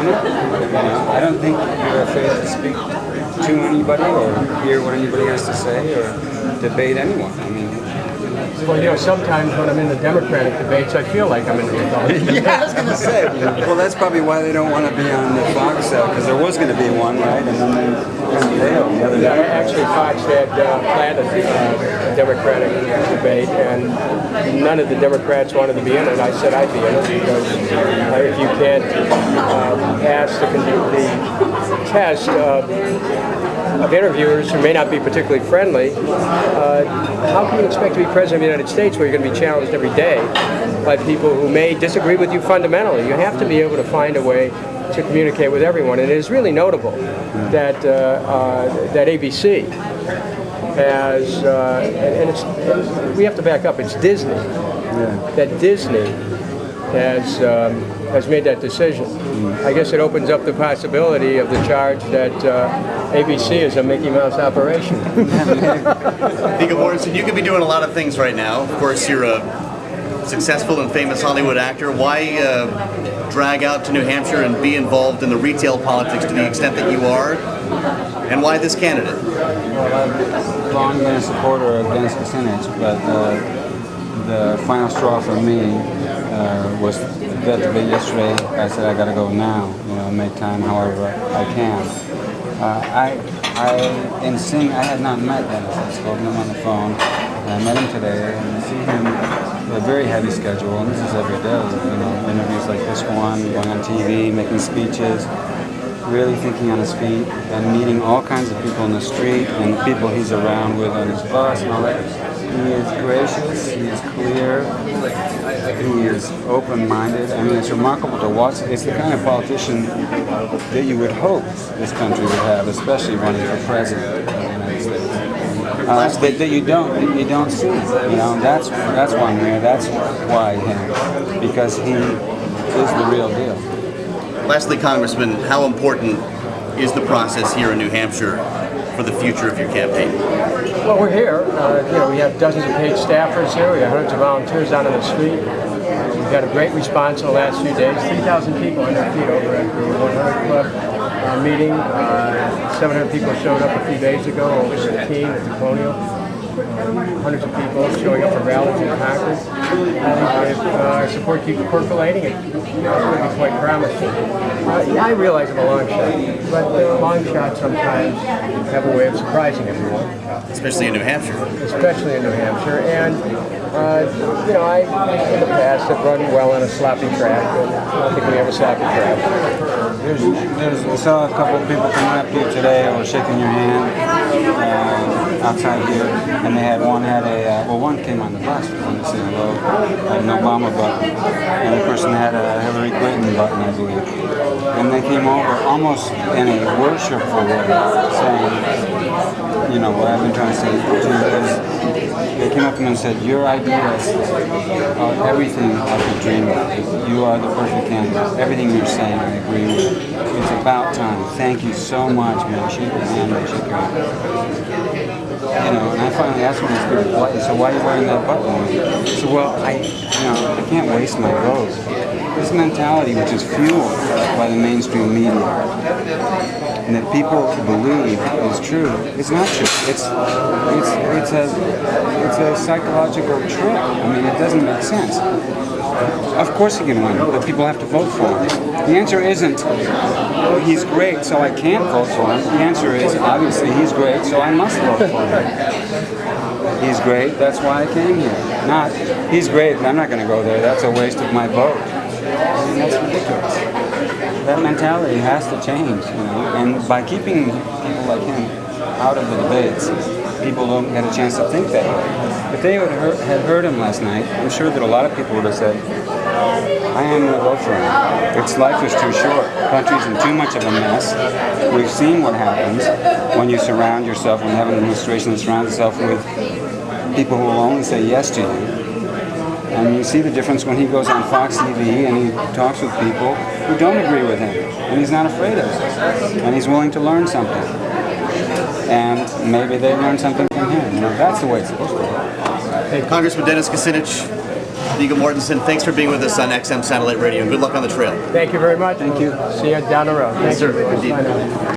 done it. I don't think you're afraid to speak to anybody or hear what anybody has to say or debate anyone. Well, sometimes when I'm in the Democratic debates, I feel like I'm in the Republican debates. Yeah, I was going to say. Well, that's probably why they don't want to be on the Fox show, because there was going to be one, right? And then they failed the other day. Actually, Fox had planned a Democratic debate, and none of the Democrats wanted to be in it. I said I'd be in it because if you can't pass the test of interviewers who may not be particularly friendly, how can you expect to be president of the United States where you're going to be challenged every day by people who may disagree with you fundamentally? You have to be able to find a way to communicate with everyone, and it is really notable that that ABC has, and we have to back up. It's Disney. That Disney has made that decision. I guess it opens up the possibility of the charge that ABC is a Mickey Mouse operation. Viggo Mortensen, you could be doing a lot of things right now. Of course, you're a successful and famous Hollywood actor. Why drag out to New Hampshire and be involved in the retail politics to the extent that you are? And why this candidate? Well, I've long been a supporter against Kucinich, but the final straw for me was that debate yesterday. I said I got to go now, make time however I can. I had not met Dennis. I spoke to him on the phone. I met him today, and I see him with a very heavy schedule, and this is every day. Interviews like this one, going on TV, making speeches, really thinking on his feet, and meeting all kinds of people in the street, and the people he's around with on his bus and all that. He is gracious, he is clear, he is open-minded. It's remarkable to watch. It's the kind of politician that you would hope this country would have, especially running for president of the United States. That you don't see. That's why I'm here. That's why him, because he is the real deal. Lastly, Congressman, how important is the process here in New Hampshire for the future of your campaign? Well, we're here. We have dozens of paid staffers here. We have hundreds of volunteers out on the street. We've got a great response in the last few days. 3,000 people on their feet over at the 100 Club meeting. 700 people showed up a few days ago over at the team at the Colonial. Hundreds of people showing up for rallies in Congress. If our support keeps percolating, it's going to be quite promising. I realize I'm a long shot, but long shots sometimes have a way of surprising everyone. Especially in New Hampshire. Especially in New Hampshire. And, I, in the past, have run well on a sloppy track, and I don't think we have a sloppy track. I saw a couple of people coming up to you today or shaking your hand outside here, and one came on the bus wanted to say hello, had an Obama button, and the person had a Hillary Clinton button, I believe. And they came over almost in a worshipful way, saying, what I've been trying to say to you is, they came up to me and said, your ideas are everything I could dream of. You are the perfect candidate. Everything you're saying, I agree with. It's about time. Thank you so much, man. Shake your hand, shake your hand. And I finally asked one of these people, so why are you wearing that button? He said, well, I can't waste my vote. This mentality, which is fueled by the mainstream media, and that people believe is true, is not true. It's a psychological trick. It doesn't make sense. Of course he can win, but people have to vote for him. The answer isn't, he's great, so I can't vote for him. The answer is, obviously, he's great, so I must vote for him. He's great, that's why I came here. Not, he's great, but I'm not going to go there. That's a waste of my vote. That's ridiculous. That mentality has to change, and by keeping people like him out of the debates, people don't get a chance to think that way. If they had heard him last night, I'm sure that a lot of people would have said, I am going to vote for him. Its life is too short. The country's in too much of a mess. We've seen what happens when you surround yourself, when you have an administration that surrounds itself with people who will only say yes to you. And you see the difference when he goes on Fox TV and he talks with people who don't agree with him. And he's not afraid of it. And he's willing to learn something. And maybe they learn something from him. That's the way it's supposed to be. Hey, Congressman Dennis Kucinich, Viggo Mortensen, thanks for being with us on XM Satellite Radio. Good luck on the trail. Thank you very much. Thank you. See you down the road. Yes, Thank sir. you. Indeed. Bye now.